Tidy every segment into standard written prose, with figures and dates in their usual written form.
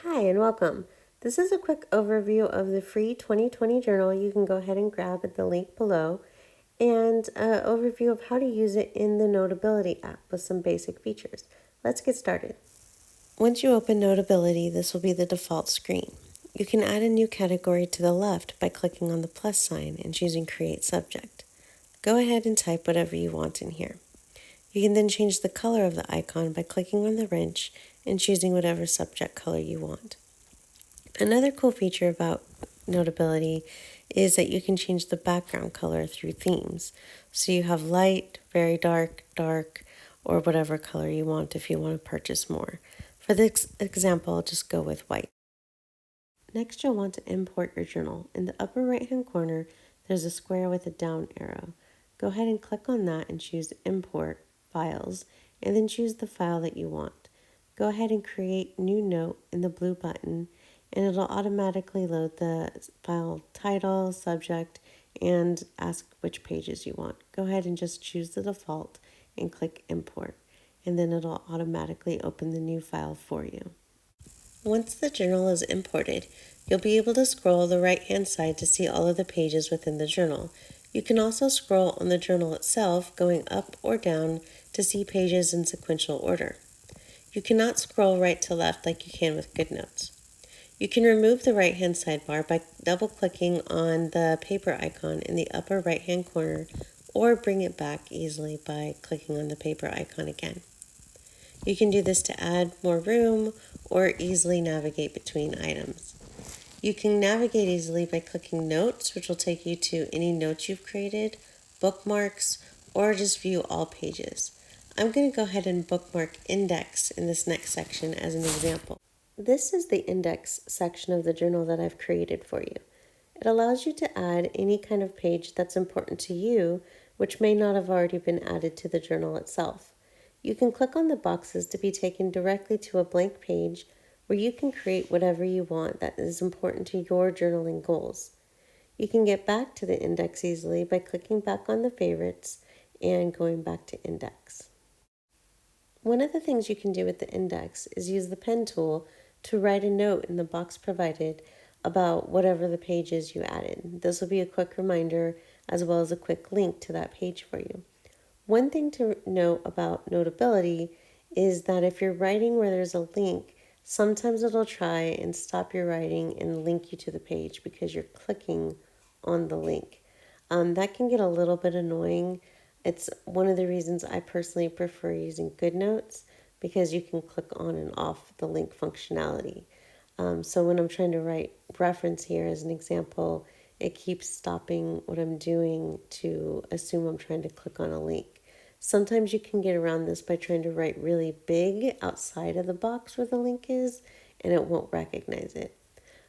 Hi and welcome. This is a quick overview of the free 2020 journal. You can go ahead and grab at the link below and an overview of how to use it in the Notability app with some basic features. Let's get started. Once you open Notability, this will be the default screen. You can add a new category to the left by clicking on the plus sign and choosing Create Subject. Go ahead and type whatever you want in here. You can then change the color of the icon by clicking on the wrench and choosing whatever subject color you want. Another cool feature about Notability is that you can change the background color through themes. So you have light, very dark, dark, or whatever color you want if you want to purchase more. For this example, I'll just go with white. Next, you'll want to import your journal. In the upper right-hand corner, there's a square with a down arrow. Go ahead and click on that and choose Import Files, and then choose the file that you want. Go ahead and create New Note in the blue button, and it'll automatically load the file title, subject, and ask which pages you want. Go ahead and just choose the default and click Import, and then it'll automatically open the new file for you. Once the journal is imported, you'll be able to scroll the right-hand side to see all of the pages within the journal. You can also scroll on the journal itself, going up or down to see pages in sequential order. You cannot scroll right to left like you can with GoodNotes. You can remove the right-hand sidebar by double-clicking on the paper icon in the upper right-hand corner, or bring it back easily by clicking on the paper icon again. You can do this to add more room or easily navigate between items. You can navigate easily by clicking Notes, which will take you to any notes you've created, bookmarks, or just view all pages. I'm going to go ahead and bookmark Index in this next section as an example. This is the Index section of the journal that I've created for you. It allows you to add any kind of page that's important to you, which may not have already been added to the journal itself. You can click on the boxes to be taken directly to a blank page where you can create whatever you want that is important to your journaling goals. You can get back to the index easily by clicking back on the favorites and going back to index. One of the things you can do with the index is use the pen tool to write a note in the box provided about whatever the page is you added. This will be a quick reminder as well as a quick link to that page for you. One thing to note about Notability is that if you're writing where there's a link, sometimes it'll try and stop your writing and link you to the page because you're clicking on the link. That can get a little bit annoying. It's one of the reasons I personally prefer using GoodNotes because you can click on and off the link functionality. So when I'm trying to write reference here as an example, it keeps stopping what I'm doing to assume I'm trying to click on a link. Sometimes you can get around this by trying to write really big outside of the box where the link is, and it won't recognize it.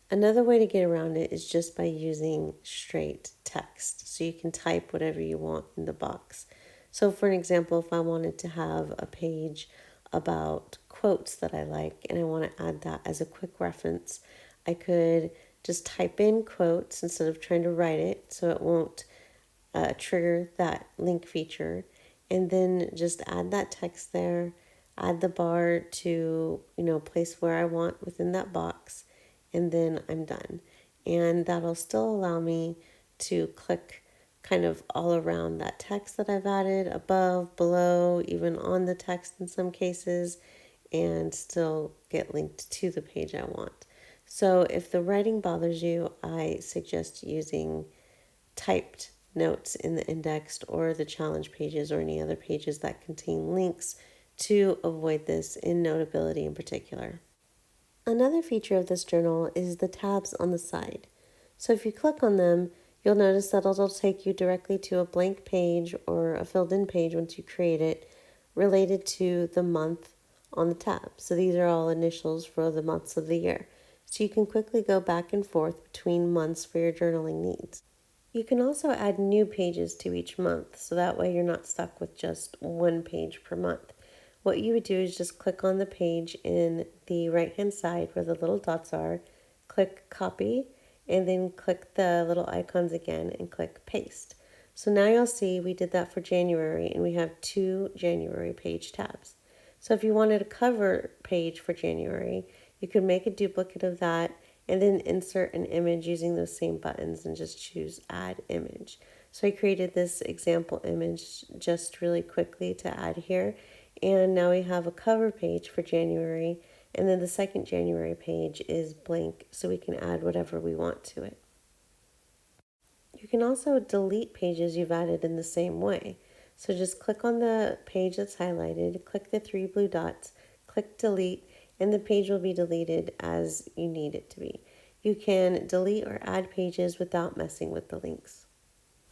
Another way to get around it is just by using straight text. So you can type whatever you want in the box. So for an example, if I wanted to have a page about quotes that I like and I want to add that as a quick reference, I could just type in quotes instead of trying to write it so it won't trigger that link feature, and then just add that text there, add the bar to, place where I want within that box, and then I'm done. And that'll still allow me to click kind of all around that text that I've added, above, below, even on the text in some cases, and still get linked to the page I want. So if the writing bothers you, I suggest using typed notes in the indexed or the challenge pages or any other pages that contain links to avoid this in Notability in particular. Another feature of this journal is the tabs on the side. So if you click on them, you'll notice that it'll take you directly to a blank page or a filled-in page once you create it related to the month on the tab. So these are all initials for the months of the year. So you can quickly go back and forth between months for your journaling needs. You can also add new pages to each month, so that way you're not stuck with just one page per month. What you would do is just click on the page in the right-hand side where the little dots are, click copy, and then click the little icons again and click paste. So now you'll see we did that for January, and we have 2 January page tabs. So if you wanted a cover page for January, You could make a duplicate of that and then insert an image using those same buttons and just choose add image. So I created this example image just really quickly to add here. And now we have a cover page for January, and then the second January page is blank, so we can add whatever we want to it. You can also delete pages you've added in the same way. So just click on the page that's highlighted, click the three blue dots, click delete, and the page will be deleted as you need it to be. You can delete or add pages without messing with the links.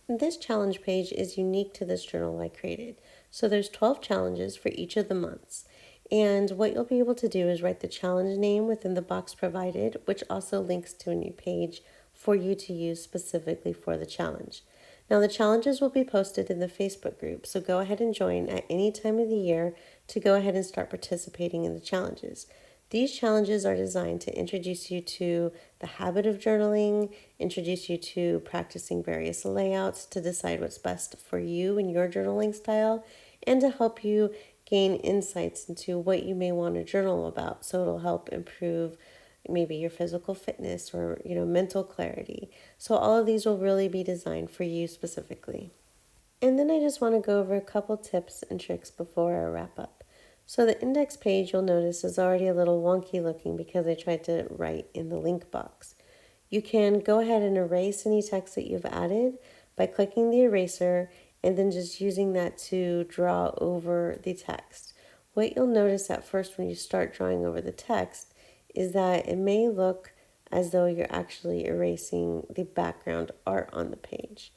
This challenge page is unique to this journal I created. So there's 12 challenges for each of the months. And what you'll be able to do is write the challenge name within the box provided, which also links to a new page for you to use specifically for the challenge. Now the challenges will be posted in the Facebook group, so go ahead and join at any time of the year to go ahead and start participating in the challenges. These challenges are designed to introduce you to the habit of journaling, introduce you to practicing various layouts to decide what's best for you and your journaling style, and to help you gain insights into what you may want to journal about. So it'll help improve maybe your physical fitness or mental clarity. So all of these will really be designed for you specifically. And then I just want to go over a couple tips and tricks before I wrap up. So the index page, you'll notice, is already a little wonky looking because I tried to write in the link box. You can go ahead and erase any text that you've added by clicking the eraser and then just using that to draw over the text. What you'll notice at first when you start drawing over the text is that it may look as though you're actually erasing the background art on the page.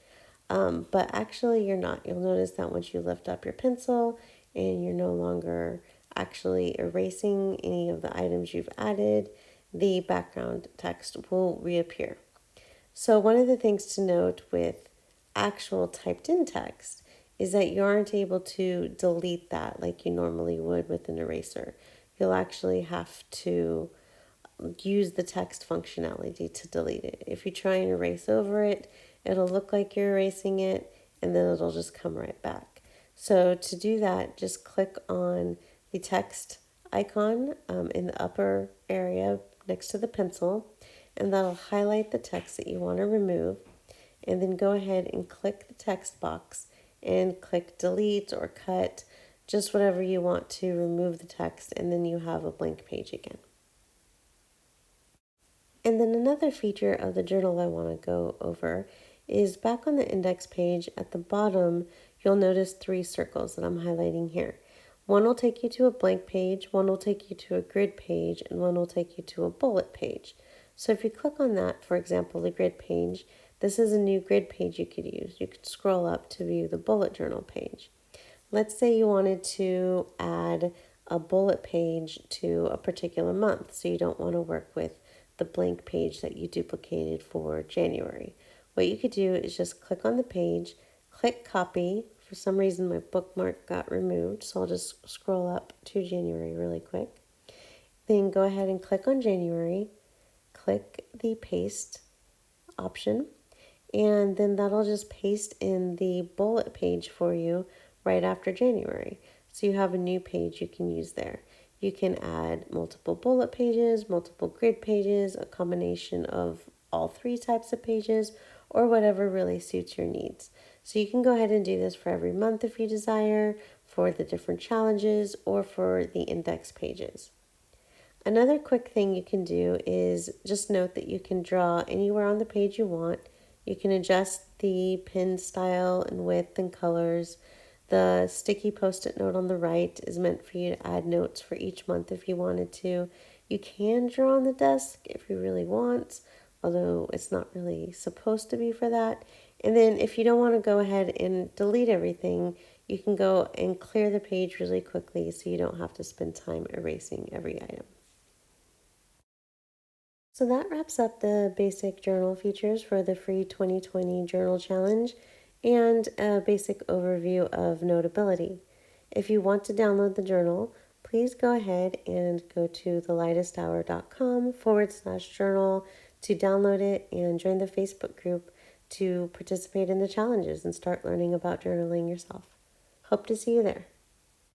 But actually you're not. You'll notice that once you lift up your pencil and you're no longer actually erasing any of the items you've added, the background text will reappear. So one of the things to note with actual typed in text is that you aren't able to delete that like you normally would with an eraser. You'll actually have to use the text functionality to delete it. If you try and erase over it, it'll look like you're erasing it and then it'll just come right back. So to do that, just click on the text icon in the upper area next to the pencil, and that'll highlight the text that you want to remove. And then go ahead and click the text box and click delete or cut, just whatever you want to remove the text, and then you have a blank page again. And then another feature of the journal I want to go over is back on the index page at the bottom, you'll notice 3 circles that I'm highlighting here. One will take you to a blank page, one will take you to a grid page, and one will take you to a bullet page. So if you click on that, for example, the grid page, this is a new grid page you could use. You could scroll up to view the bullet journal page. Let's say you wanted to add a bullet page to a particular month, so you don't want to work with the blank page that you duplicated for January. What you could do is just click on the page, click copy. For some reason my bookmark got removed, so I'll just scroll up to January really quick. Then go ahead and click on January, click the paste option, and then that'll just paste in the bullet page for you right after January. So you have a new page you can use there. You can add multiple bullet pages, multiple grid pages, a combination of all 3 types of pages, or whatever really suits your needs. So you can go ahead and do this for every month if you desire, for the different challenges, or for the index pages. Another quick thing you can do is just note that you can draw anywhere on the page you want. You can adjust the pen style and width and colors. The sticky post-it note on the right is meant for you to add notes for each month if you wanted to. You can draw on the desk if you really want, although it's not really supposed to be for that. And then if you don't want to go ahead and delete everything, you can go and clear the page really quickly so you don't have to spend time erasing every item. So that wraps up the basic journal features for the free 2020 journal challenge and a basic overview of Notability. If you want to download the journal, please go ahead and go to thelightesthour.com/journal to download it and join the Facebook group to participate in the challenges and start learning about journaling yourself. Hope to see you there.